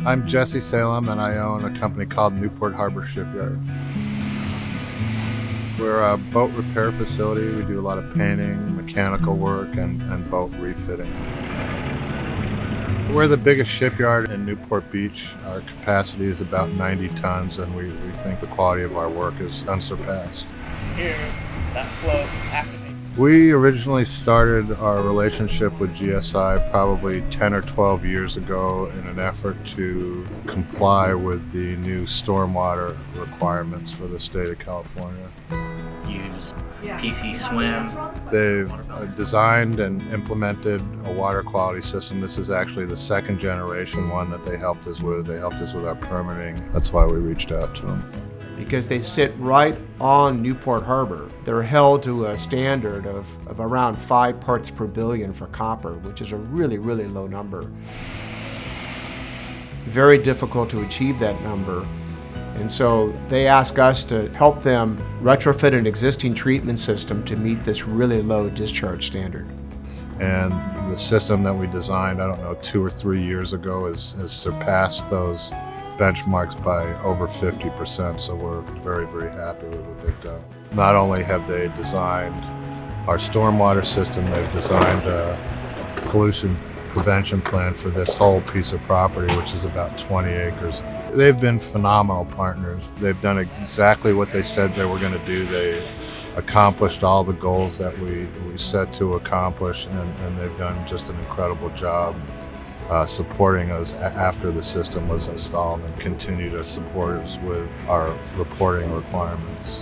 I'm Jesse Salem, and I own a company called Newport Harbor Shipyard. We're a boat repair facility. We do a lot of painting, mechanical work, and boat refitting. We're the biggest shipyard in Newport Beach. Our capacity is about 90 tons, and we think the quality of our work is unsurpassed. Here, that float activates. We originally started our relationship with GSI probably 10 or 12 years ago in an effort to comply with the new stormwater requirements for the state of California. Use PC swim. They've designed and implemented a water quality system. This is actually the second generation one that they helped us with. They helped us with our permitting. That's why we reached out to them. Because they sit right on Newport Harbor. They're held to a standard of around 5 parts per billion for copper, which is a really, really low number. Very difficult to achieve that number. And so they ask us to help them retrofit an existing treatment system to meet this really low discharge standard. And the system that we designed, I don't know, 2 or 3 years ago has surpassed those benchmarks by over 50%, so we're very, very happy with what they've done. Not only have they designed our stormwater system, they've designed a pollution prevention plan for this whole piece of property, which is about 20 acres. They've been phenomenal partners. They've done exactly what they said they were going to do. They accomplished all the goals that we set to accomplish, and they've done just an incredible job supporting us after the system was installed, and continue to support us with our reporting requirements.